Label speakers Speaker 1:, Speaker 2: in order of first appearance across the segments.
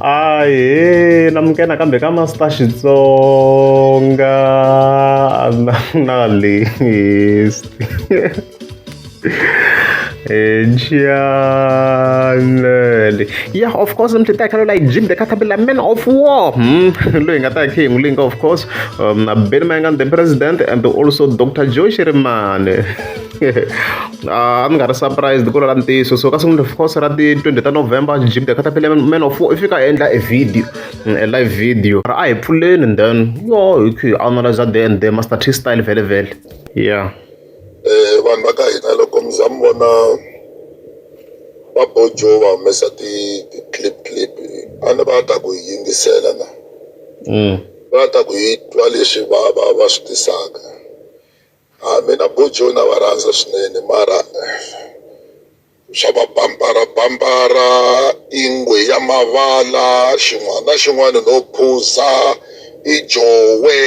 Speaker 1: Ahee, namukela kambe ka Master Xitsonga na list. Chanele. Yeah, of course, I'm taking like Jim the Caterpillar Man of War. Looking at that king, link of course, Ben Mangan, the president, and also Dr. Joy Sherman. I'm gonna surprise the Coranti. So, of course, at the 20th of November, Jim the Caterpillar Man of War. If you can end a video, a live video, I pull in and then, oh, okay, analyze at the end, they must artist style very well. Yeah.
Speaker 2: Vanhu va ka hina loko mi za mi vona va Bojo va humesa ti-clip a ni va ta ku hi yingisela na va ta ku hi twa leswi va swi tisaka mina Bojo na va rhandza swinene mara swa va bambara ingwe ya mavala xin'wana na xin'wana no phuza ijowe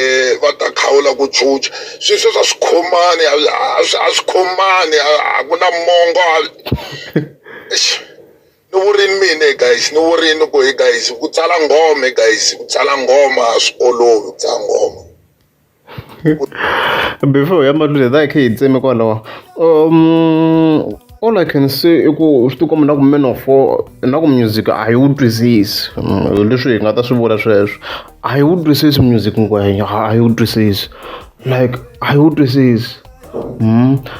Speaker 2: va ta khawula ku chucha sweswo swa swi khomani a swi khomani a ku na mongo ni vurini mine guys ni vurini ku hi guys ku tsala ngome guys ku tsala ngoma a swi olovi ku tsala ngoma
Speaker 1: before ya maluze da khe itseme kwalawa all I can say I ku swi tikomba na ku Men of War na ku music a yi wu twisisi leswi hi nga ta swi vula sweswo a yi wu twisisi music ngwenya a yi wu twisisi like a yi wu twisisi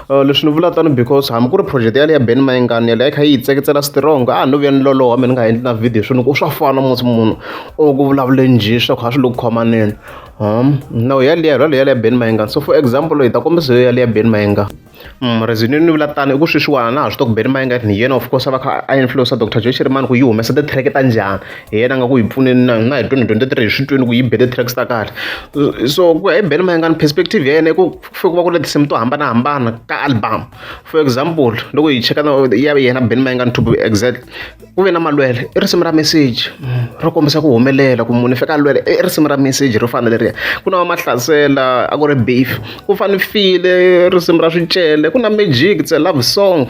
Speaker 1: leswi ni vula tani because hambi ku ri project yale ya Ben Mayengani yale a kha yi tseketsela strong no vuya ni loloha mi ni nga endli na video swi ni ku swa fana musi munhu o ku vulavule njhe swa kha swi lo ku khomaneni no yaleya ya Ben Mayengani so for example hi ta kombisa yale ya Ben Mayengani reason ni vula tani i ku sweswiwana na ha swi tiva ku Ben Mayengani ni yena of course a va kha a influencer Dr. Joy Sherman ku yi humesa ti-track ta njhani hi yena nga ku hi pfuneni na hi 2023 hi swi twini ku yi be ti-tracks ta kahle so ku ya hi Ben Mayengani perspective ya yena i ku fe ku va ku ri tinsimu to hambanahambana ka album for example loko hi cheka ya yena Ben Mayengani to be exact ku ve na malwele i risimu ra message ro kombisa ku humelela ku munhu i fika lwele i risimu ra message ro fana leriya ku na va mahlasela a ku ri beef ku fane file risimu ra swicele ku na magic it's a love song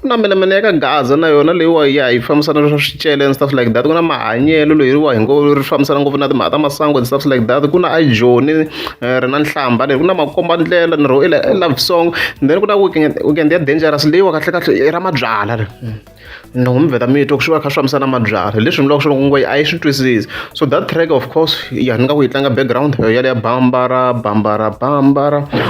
Speaker 1: ku na mene ya ka Gaza na yona leyiwa ya hi fambisana swa swicele and stuff like that ku na mahanyelo loyi hi ngo ri fambisana ngopfu na timhaka ta masangu and stuff like that ku na iJoni ri na nhlamba leri ku na makomba ndlela ni ro i love song then ku na weekend ya dangerous leyiwa kahle i ra mabyala ri no mi vheta mito ku swi va kha swi fambisana mabyala leswi mi loko swi ngwe a yi swi twisisi so that track of course ya ni nga ku yi tlanga background yale ya bambara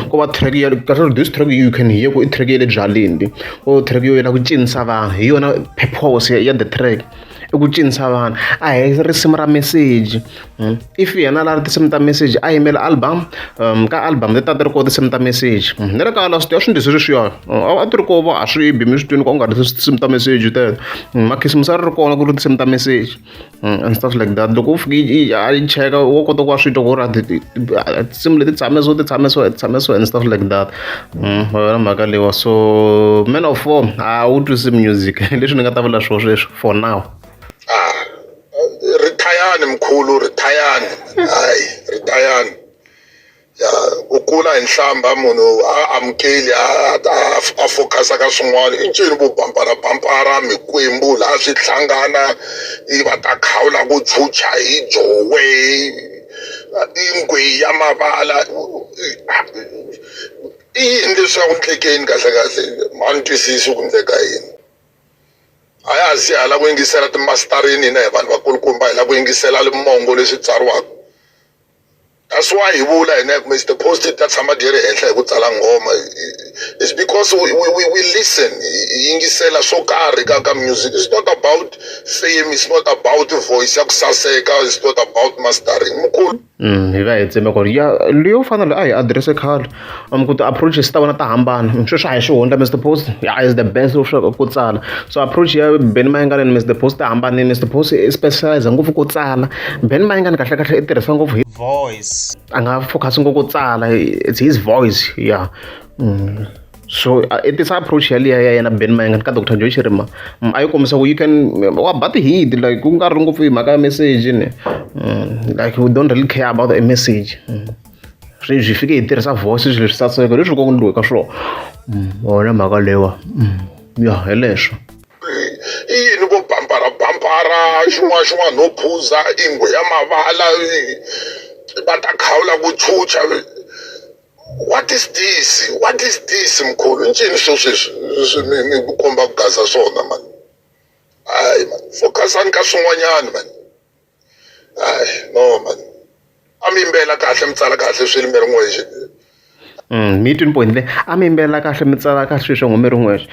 Speaker 1: ku va track ya kahle this track you can hear ku i track ya le byaleni o track yo yela ku cinisa vanhu hi yona purpose ya the track i ku cinisa vanhu a hi risimu ra message if yena la ri tinsimu ta message a yimela album ka album leti ta ri koho tinsimu ta message ni ri kala swi tiva swi ndzi leswiya a ti ri koho va a swi bi mi swi twini ku nga ri tinsimu ta message teto makhisimusa ri kona ku ri tinsimu ta message and stuff like that loko u fiki a yi cheka wo kota ku va swi twa ku ri tinsimu leti tshame so and stuff like that wena mhaka leyiwa so Men of War a wu twisi music leswi ni nga ta vula swona sweswo for now
Speaker 2: ritayani mkhulu ritayani hayi ritayani ya u kula hi nhlamba munhu a amukeli a focus ka swin'wana i ncini vo bambara mikwembu laha swi hlangana i va ta khawula ku chucha hi jowe ingwe ya mavala i yini leswi a ku endlekeni kahle ma ni twisisi ku endleka yini a ya zi hala ku yingisela timastarini hina hi vanhu vakulukumba hi la ku yingisela limongo leswi tsariwaka that's why hi vula hina ku Mr. Post ta tshama di ri henhla hi ku tsala ngoma it's because we listen hi yingisela swo karhi ka music it's not about fame it's not about voice ya ku saseka it's not about mastering mkhulu
Speaker 1: hi va hi tseme ku ri ya leyo fanele a hi address khale ku ti-approaches ta vona ta hambana sweswo a hi swi hundla Mr. Post is the best ku tsala so approach ya Ben Mayengani and Mr. Post ta hambanile Mr. Post i specialize ngopfu ku tsala Ben Mayengani kahle i tirhisa ngopfu hi voice a nga focus ngopfu ku tsala it's his voice yeah so it is approach yaliya ya yena Ben Mayengani ka Dr. Joy Sherman a yi kombisa ku you can wa but hit like ku nga ri ngopfu hi mhaka ya message ne like we don't really care about the message sweswi hi fike hi tirhisa voice leswi saseka leswi ko ndluwe ka swona wona mhaka lewa ya hi leswo
Speaker 2: i yini vo bambara xin'wana no phuza ingwe ya mavala va ta khawula ku chucha. What is this mkhulu? I ncini swo sweswi mi komba ku gaza swona mani? Hayi man, focusani ka swin'wanyana man. Hayi no man, a mi yimbela kahle mi tsala kahle swilo mi ri n'wexe.
Speaker 1: Mi twini point le, a mi yimbelela kahle mi tsala kahle swilo swa mi ri n'wexe.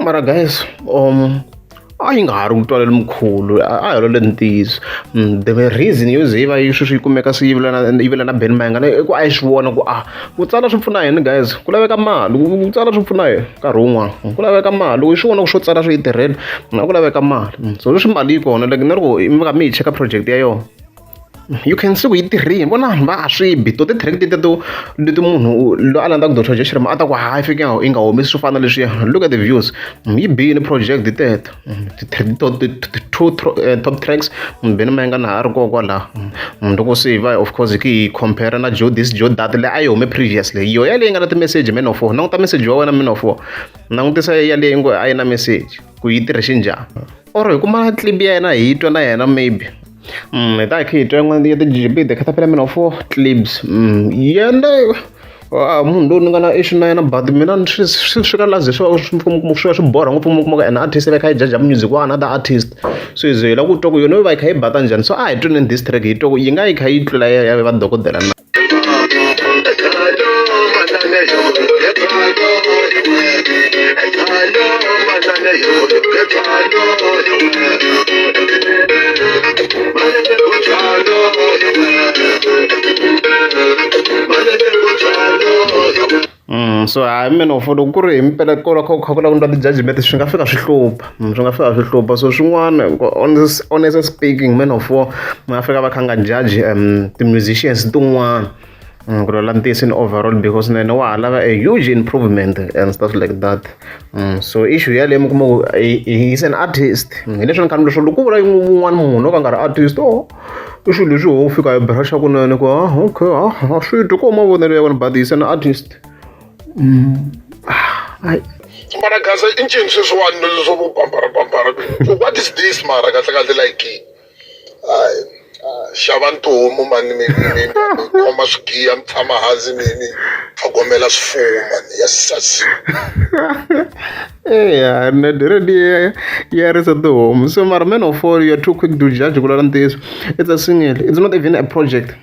Speaker 1: Mara guys, a yi nga ha ri kutwalela mkhulu, a hi lole ntiyiso. The reason yo ze yi va yi sweswi yi kumeka se yi vula na Ben Mayengani i ku a yi swi vona ku ku tsala swi pfuna yini guys, ku laveka mali, ku tsala swi pfuna yini nkarhi wun'wana, ku laveka mali. Loko hi swi vona ku swo tsala swi yi tirhela na ku laveka mali. So leswi mali yi kona, like ni ri ku mi va mi yi cheka project ya yona, you can see ku yi tirhile. Vona vanhu va swi bi to ti-track leti munhu lo a landzaka Dr Joe Shirima a ta ku hayi fike yi nga humesi swo fana leswiya. Look at the views, yi bihile project teto, two top tracks Ben Mayengani a ri koho kwalaho. Loko se va of course hi compare na Joe this Joe that leyi a yi hume previously, yo yaleyi nga na ti-message Man of War. Languta message wa wena Man of War, langutisa yaleyi ngo a yi na message ku yi tirhixe njhani, or hi kuma clip ya yena hi twa na yena maybe. Ta hi twa yin'wana ya ti-GB the Caterpillar Man of War clips. Yeleyo munhu loyi ni nga na issue na yena, but mina swi ka lazi swi va swi borha ngopfu mi kuma ku an artist i va kha yi jaja music wa another artist. So hi ze hi lava ku twa ku yona yi va yi kha yi bata njhani. So a hi tweni this track hi twa ku yi nga yi kha yi tlula ya va dokodela na. So I Man of War loko ku ri hi mpela ko kha ku lava ku ndla ti-judgment swi nga fika swi hlupha. So swin'wana honestly speaking, Man of War mi nga fika va kha nga judge ti-musicians tin'wana ku lwela ntiyiso in overall, because na yena wa ha lava a huge improvement and stuff like that. So issue yaleyo mi kuma ku he's an artist. Hi leswi ni khani leswo loko ku vula wun'wana munhu o ka nga ri artist, i swilo leswi ho fika hi brusha kunene ku okay a swi twi ko mavonelo ya vona, but he's an artist.
Speaker 2: Mara gaza i ncini sweswiwani leswo vo pampara. What is this mara kahle like? Xava ntomu mani mi khoma swigiya mi tshama hansi mi tlhogomela swifuwo mani, yes.
Speaker 1: Yeah, already yarisa tihomu. So mara Man of War, you're too quick to judge ku lwela ntiyiso. It's a single, it's not even a project.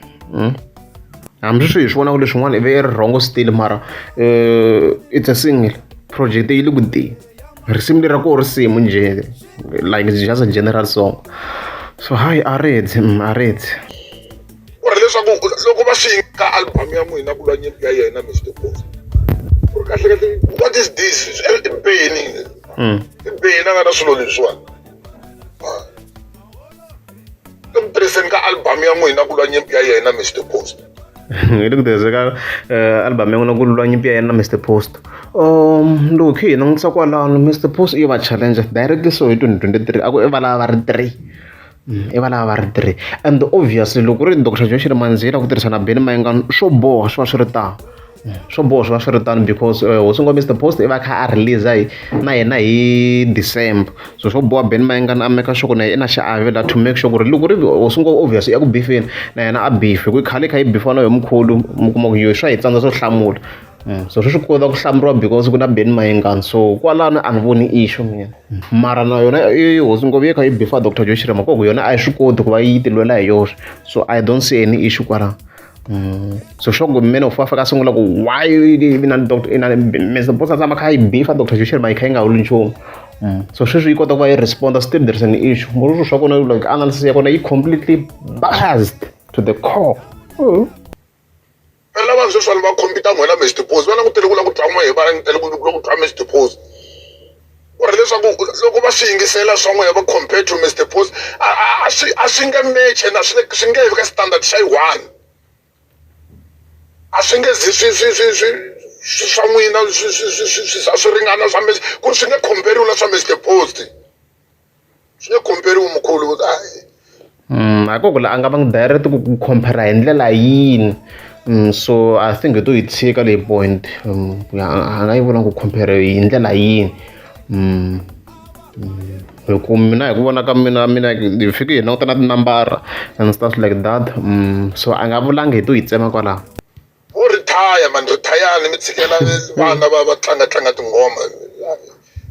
Speaker 1: Hambi swi hi swi vona ku leswin'wana i ve i ri wrong still, mara it's a single project yi le ku tiya. Risimu leri ko risimu njhe, like it's just a general song. So hayi a reti.
Speaker 2: Ku ri leswaku loko va swi ka album ya n'wina ku lwa nyimpi ya yena Mr Boss, ku ri kahle what is this? I beni a nga na swilo leswiwani. Mi tirhiseni ka album ya n'wina ku lwa nyimpi ya yena Mr Boss.
Speaker 1: Hi le ku tirhisa ka album ya n'wina ku lwa nyimpi ya yena Mr Post. Loko khe hi langutisa kwalano, Mr Post i va challenge directly so hi 2023 a ku i va lava va ri 3. And obviously loko ri Dr Joe Shirima ku tirhisa na Ben Mayengani swo boha swi va swi ri tano, because ho sungula Mr Post i va kha a release na yena hi December. So swo boha Ben Mayengani a make sure ku na yena xiave la to make sure ku ri loko ri ho sungula obviously ya ku beefeni na yena a beef ku khale kha yi beefana hi mkhulu mi kuma ku yo swa hi tsandza swo hlamula. So swi kota ku hlamuriwa because ku na Ben Mayengani. So kwalano a ni voni issue mina, mara na yona ho sungula yi kha yi beefa Dr Joe Shirima ku yona a yi swi koti ku va yi ti lwela hi yoxe. So I don't see any issue kwalano. So sure Man of War fika sungula ku why Mr Boss a tshama kha yi beefa Dr Joe Shirima yi kha yi nga vuli nchumu. So sweswi yi kota ku va yi responda still there is an issue. Mara swa kona like analysis ya kona yi completely biased to the core.
Speaker 2: Lava sweswi va compete n'wina Mr Boss, va langutele ku la ku tlangiwa hi vanhu ku twa Mr Boss. Ku ri leswaku loko va swi yingisela swa n'wehe va compare to Mr Boss, a swi nge match na swi nge vi ka standard xa yi one. A swi nge zi swa n'wina swi ringana swa ku ri swi nge compare-iwi na swa Mr Post, swi nge compare-iwi mkhulu.
Speaker 1: A ko ku la a nga va ngi direct ku compare hi ndlela yini. So I think hi to yi tshika leyi point, a nga yi vula ku compare hi ndlela yini. hi ku mina hi ku vona ka mina hi fike hi languta na tinambara and stuff like that. So a nga vulangi hi to hi tsema kwalaho.
Speaker 2: Wo retire man, ritayani mi tshikela vana va tlanga tinghoma.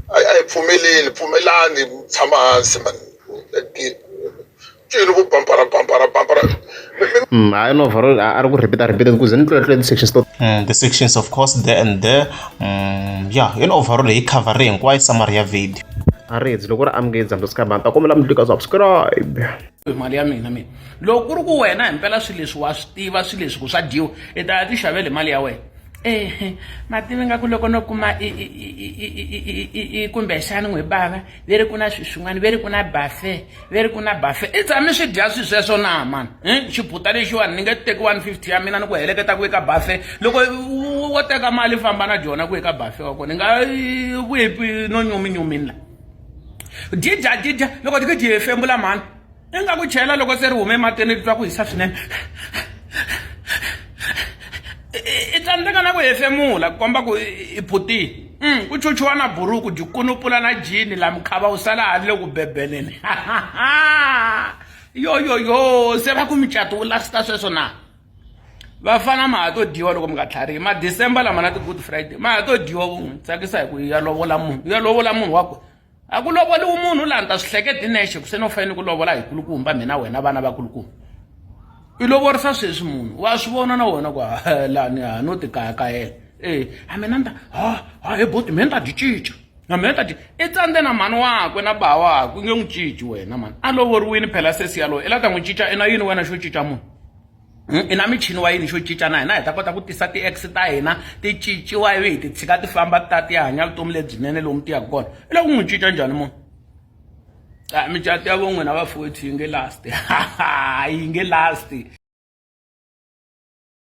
Speaker 2: A hi pfumelani tshama hansi man. Cini ku pampara.
Speaker 1: I know for a ri ku repeat because ni tlule sections to
Speaker 3: the sections of course there and there. Yeah, in overall hi cover hinkwayo summary ya video.
Speaker 1: a ri hedzi loko ri amukeza mhla sikamba ta kombela mi tlika subscribe.
Speaker 4: Mali ya mina loko ku ri ku wena himpela swilo leswi wa swi tiva swilo leswi ku swa dyiwa i ta ya ti xavele mali ya wena mativi nga ku loko no kuma kumbexani n'wi bava ve ri ku na swin'wana ve ri ku na bafe i tshame swi dya swi sweswo na mani xibuta lexiwani ni nge teki 150 ya mina ni ku heleketa ku eka bafe loko wo teka mali famba na dyona ku eka bafe wa kona ni nga vuyepi no nyuminyumini la dya loko ti ke dyi hefembula mani i nga ku chela loko se ri hume matini twa ku hisa swinene i tsandzeka na ku hefemula ku komba ku i phutini ku chuchuwa na buruku dyi kunupula na jini la mukhava wu sala handle ku bebeleni yo se va ku micato wu lasita sweswo na vafana ma ha to dyiwa loko mi nga tlharihi madecember lama na ti-good friday ma ha to dyiwa vun'we tsakisa hi ku ya lovola munhu wa ku a ku lovoliwi munhu laha ni ta swi hleketi nexe ku se no fanele ku lovola hi kulukumba mina wena vana va kulukumba i lovorisa sweswi munhu wa swi vona na wena ku lani no ti kayakayela a mina ni ta he boti mina ni ta dyi cinca na mina ni ta dyi i tsandze na mhani wakwe na ba wakwe nge n'wi cinci wena mani a lovoriwini phela sesi yaloyo i la ta n'wi cinca i na yini wena xo cinca munhu i na michini wa yini xo cinca na hina hi ta kota ku tisa ti-ex ta hina ti cinciwa ivi hi ti tshika ti famba ti hanya vutomi lebyinene lomu ti yaka kona i la ku n'wi cinca njhani munhu micato ya von'wina va fothi yi nge lasti yi nge lasti.